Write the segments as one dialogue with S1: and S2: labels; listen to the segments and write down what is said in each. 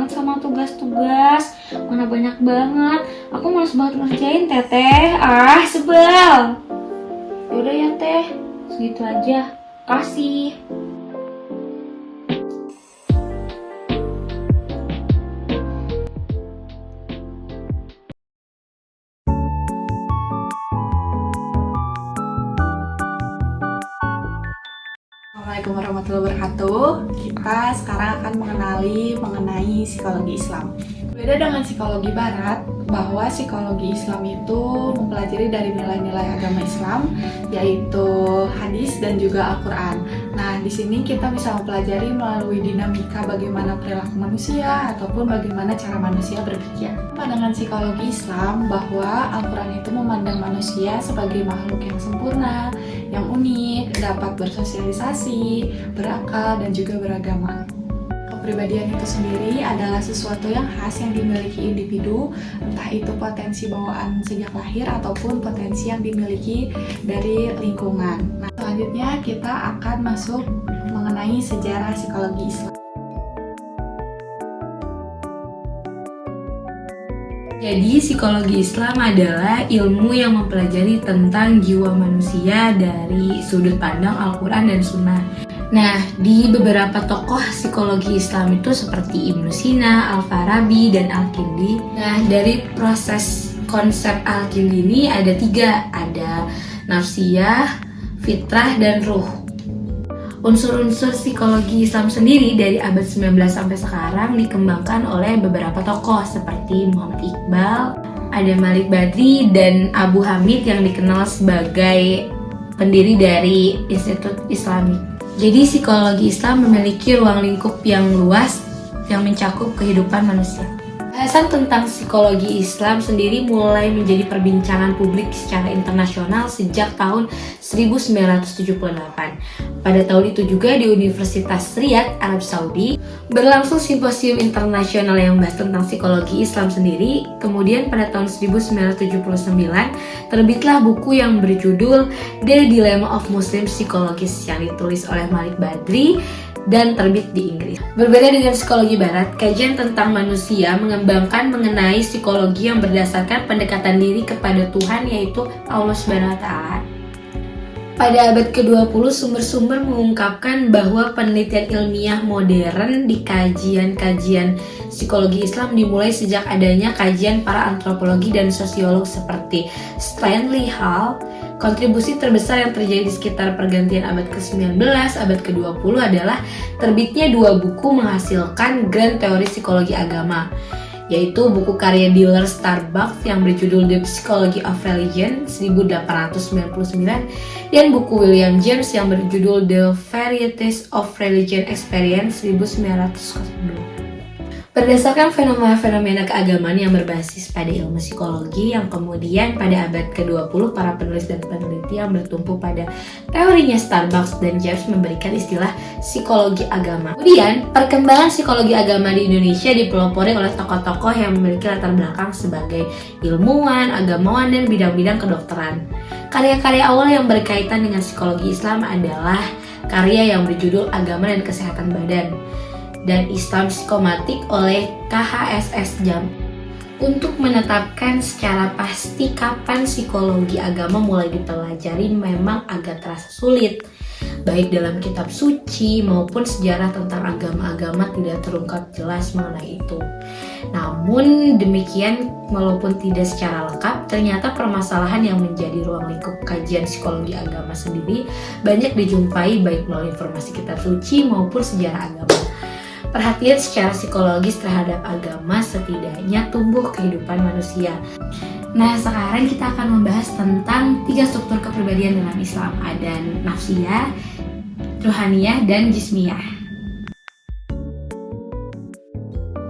S1: banget sama tugas-tugas. Mana banyak banget. Aku males banget ngerjain, Teteh. Sebel. Yaudah ya, Teh. Segitu aja. Kasih.
S2: Assalamualaikum warahmatullahi wabarakatuh. Kita sekarang akan mengenai psikologi Islam. Beda dengan psikologi Barat, bahwa psikologi Islam itu mempelajari dari nilai-nilai agama Islam, yaitu hadis dan juga Al-Quran. Nah, di sini kita bisa mempelajari melalui dinamika bagaimana perilaku manusia ataupun bagaimana cara manusia berpikir. Pandangan psikologi Islam bahwa Al-Quran itu memandang manusia sebagai makhluk yang sempurna, yang unik, dapat bersosialisasi, berakal, dan juga beragama. Kepribadian itu sendiri adalah sesuatu yang khas yang dimiliki individu, entah itu potensi bawaan sejak lahir ataupun potensi yang dimiliki dari lingkungan. Nah, selanjutnya kita akan masuk mengenai sejarah psikologi Islam.
S3: Jadi psikologi Islam adalah ilmu yang mempelajari tentang jiwa manusia dari sudut pandang Al-Quran dan Sunnah. Nah, di beberapa tokoh psikologi Islam itu seperti Ibnu Sina, Al-Farabi, dan Al-Kindi. Nah, dari proses konsep Al-Kindi ini ada 3, ada nafsiyah, fitrah, dan ruh. Unsur-unsur psikologi Islam sendiri dari abad 19 sampai sekarang dikembangkan oleh beberapa tokoh seperti Muhammad Iqbal, ada Malik Badri, dan Abu Hamid yang dikenal sebagai pendiri dari Institut Islamik. Jadi psikologi Islam memiliki ruang lingkup yang luas yang mencakup kehidupan manusia. Bahasan tentang psikologi Islam sendiri mulai menjadi perbincangan publik secara internasional sejak tahun 1978. Pada tahun itu juga di Universitas Riyadh, Arab Saudi, berlangsung simposium internasional yang membahas tentang psikologi Islam sendiri. Kemudian pada tahun 1979, terbitlah buku yang berjudul The Dilemma of Muslim Psychologists yang ditulis oleh Malik Badri dan terbit di Inggris. Berbeda dengan psikologi Barat, kajian tentang manusia mengembangkan mengenai psikologi yang berdasarkan pendekatan diri kepada Tuhan, yaitu Allah Subhanahu wa Ta'ala. Pada abad ke-20, sumber-sumber mengungkapkan bahwa penelitian ilmiah modern di kajian-kajian psikologi Islam dimulai sejak adanya kajian para antropologi dan sosiolog seperti Stanley Hall. Kontribusi terbesar yang terjadi di sekitar pergantian abad ke-19, abad ke-20 adalah terbitnya 2 buku menghasilkan grand teori psikologi agama, yaitu buku karya Diller Starbuck yang berjudul The Psychology of Religion 1899 dan buku William James yang berjudul The Varieties of Religion Experience 1902. Berdasarkan fenomena-fenomena keagamaan yang berbasis pada ilmu psikologi yang kemudian pada abad ke-20 para penulis dan peneliti yang bertumpu pada teorinya Starbuck dan James memberikan istilah psikologi agama. Kemudian, perkembangan psikologi agama di Indonesia dipelopori oleh tokoh-tokoh yang memiliki latar belakang sebagai ilmuwan, agamawan, dan bidang-bidang kedokteran. Karya-karya awal yang berkaitan dengan psikologi Islam adalah karya yang berjudul Agama dan Kesehatan Badan dan Islam Psikomatik oleh KHSS Jam. Untuk menetapkan secara pasti kapan psikologi agama mulai dipelajari memang agak terasa sulit. Baik dalam kitab suci maupun sejarah tentang agama-agama tidak terungkap jelas mengenai itu. Namun demikian, walaupun tidak secara lengkap, ternyata permasalahan yang menjadi ruang lingkup kajian psikologi agama sendiri banyak dijumpai baik melalui informasi kitab suci maupun sejarah agama. Perhatian secara psikologis terhadap agama setidaknya tumbuh kehidupan manusia. Nah, sekarang kita akan membahas tentang 3 struktur kepribadian dalam Islam. Ada nafsiyah, ruhaniyah, dan jismiyah.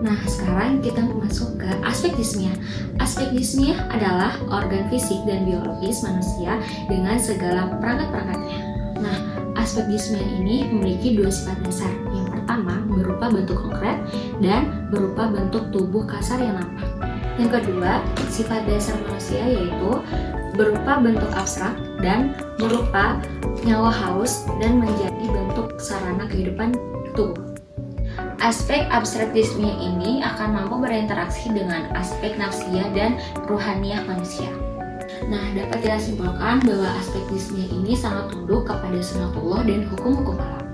S1: Nah, sekarang kita masuk ke aspek jismiyah. Aspek jismiyah adalah organ fisik dan biologis manusia dengan segala perangkat-perangkatnya. Nah, aspek jismiyah ini memiliki 2 sifat dasar. Yang pertama, berupa bentuk konkret dan berupa bentuk tubuh kasar yang nampak. Yang kedua, sifat dasar manusia yaitu berupa bentuk abstrak dan berupa nyawa halus dan menjadi bentuk sarana kehidupan tubuh. aspek abstraktisme ini akan mampu berinteraksi dengan aspek nafsiyah dan ruhaniyah manusia. Nah, dapat kita simpulkan bahwa aspektisme ini sangat tunduk kepada sunatullah dan hukum-hukum alam.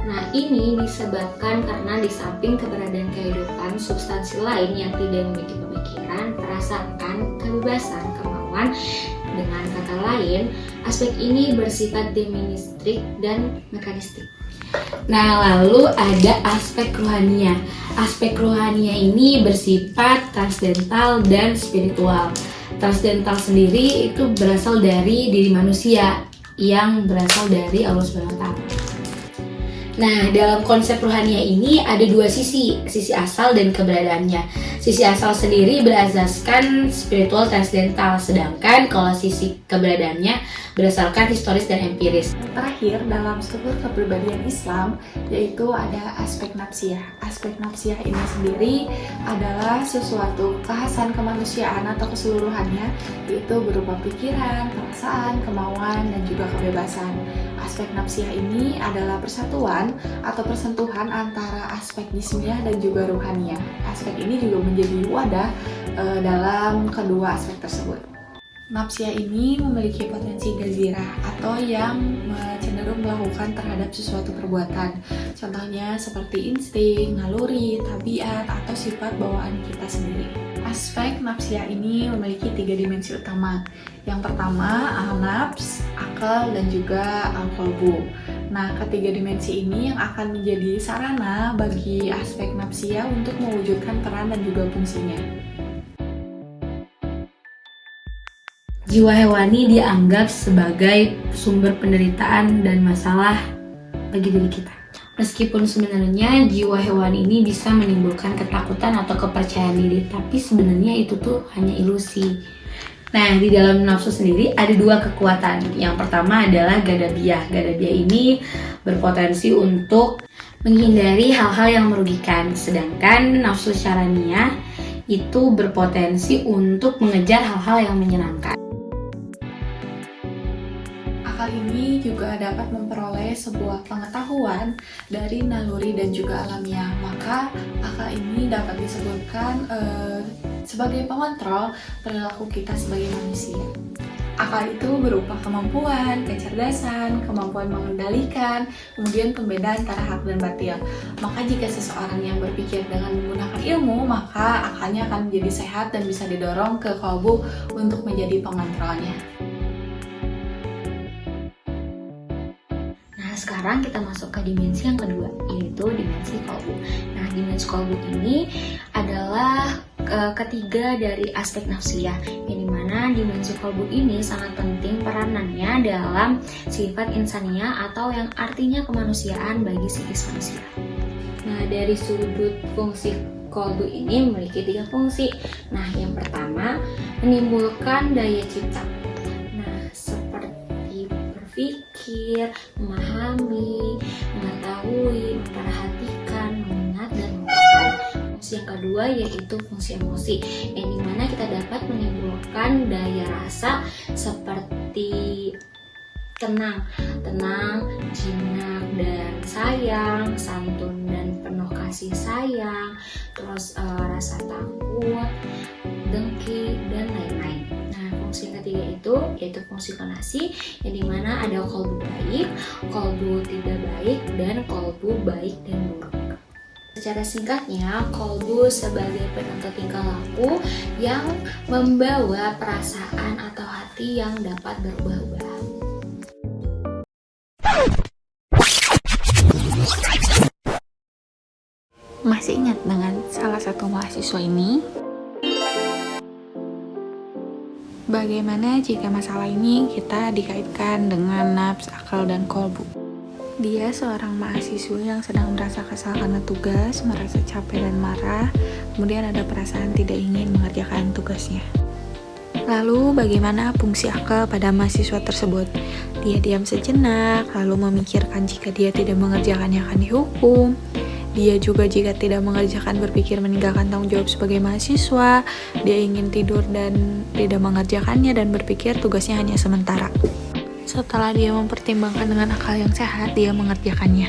S1: Nah, ini disebabkan karena di samping keberadaan kehidupan substansi lain yang tidak memiliki pemikiran, perasaan, kebebasan, kemauan. Dengan kata lain, aspek ini bersifat deterministik dan mekanistik.
S3: Nah, lalu ada aspek ruhania. Aspek ruhania ini bersifat transcendental dan spiritual. Transcendental sendiri itu berasal dari diri manusia yang berasal dari Allah SWT. Nah, dalam konsep ruhania ini ada dua sisi asal dan keberadaannya. Sisi asal sendiri berasaskan spiritual transcendental, sedangkan kalau sisi keberadaannya berdasarkan historis dan empiris.
S2: Terakhir, dalam struktur kepribadian Islam, yaitu ada aspek nafsiyah. Aspek nafsiyah ini sendiri adalah sesuatu kekhasan kemanusiaan atau keseluruhannya, yaitu berupa pikiran, perasaan, kemauan, dan juga kebebasan. Aspek nafsiyah ini adalah persatuan atau persentuhan antara aspek jismiyah dan juga ruhaniyah. Aspek ini juga menjadi wadah dalam kedua aspek tersebut. Nafsiyah ini memiliki potensi gazirah atau yang cenderung melakukan terhadap sesuatu perbuatan. Contohnya seperti insting, naluri, tabiat, atau sifat bawaan kita sendiri. Aspek nafsiyah ini memiliki 3 dimensi utama. Yang pertama, al-nafs, akal, dan juga al-qalbu. Nah, ketiga dimensi ini yang akan menjadi sarana bagi aspek nafsiyah untuk mewujudkan peran dan juga fungsinya.
S3: Jiwa hewani dianggap sebagai sumber penderitaan dan masalah bagi diri kita. Meskipun sebenarnya jiwa hewani ini bisa menimbulkan ketakutan atau kepercayaan diri, tapi sebenarnya itu tuh hanya ilusi. Nah, di dalam nafsu sendiri ada 2 kekuatan. Yang pertama adalah ghadabiyah. Ghadabiyah ini berpotensi untuk menghindari hal-hal yang merugikan, sedangkan nafsu syahraniyah itu berpotensi untuk mengejar hal-hal yang menyenangkan.
S2: Akal ini juga dapat memperoleh sebuah pengetahuan dari naluri dan juga alamiah. Maka akal ini dapat disebutkan sebagai pengontrol perilaku kita sebagai manusia. Akal itu berupa kemampuan, kecerdasan, kemampuan mengendalikan, kemudian pembeda antara hak dan batil. Maka jika seseorang yang berpikir dengan menggunakan ilmu, maka akalnya akan menjadi sehat dan bisa didorong ke qalbu untuk menjadi pengontrolnya.
S1: Nah, sekarang kita masuk ke dimensi yang kedua, yaitu dimensi qalbu. Nah, dimensi qalbu ini adalah ketiga dari aspek nafsiyah, yang dimana dimensi qalbu ini sangat penting peranannya dalam sifat insaniah atau yang artinya kemanusiaan bagi psikis manusia. Nah, dari sudut fungsi qalbu ini memiliki 3 fungsi. Nah, yang pertama menimbulkan daya cipta. Nah, seperti berpikir, memahami, mengetahui, memperhatikan, mengingat, dan melupakan. Fungsi yang kedua yaitu fungsi emosi, yang dimana kita dapat menimbulkan daya rasa seperti tenang, jinak dan sayang, santun dan penuh kasih sayang, terus rasa takut, dengki, dan lain-lain. Nah, fungsi yang ketiga itu yaitu fungsi konasi, yang dimana ada qalbu baik, qalbu tidak baik, dan qalbu baik dan buruk. Secara singkatnya, qalbu sebagai penuntut tingkah laku yang membawa perasaan atau hati yang dapat berubah-ubah.
S2: Masih ingat dengan salah satu mahasiswa ini? Bagaimana jika masalah ini kita dikaitkan dengan nafs, akal, dan qalbu? Dia seorang mahasiswa yang sedang merasa kesal karena tugas, merasa capek dan marah, kemudian ada perasaan tidak ingin mengerjakan tugasnya. Lalu bagaimana fungsi akal pada mahasiswa tersebut? Dia diam sejenak, lalu memikirkan jika dia tidak mengerjakannya akan dihukum. Dia juga jika tidak mengerjakan berpikir meninggalkan tanggung jawab sebagai mahasiswa. Dia ingin tidur dan tidak mengerjakannya dan berpikir tugasnya hanya sementara. Setelah dia mempertimbangkan dengan akal yang sehat, dia mengerjakannya.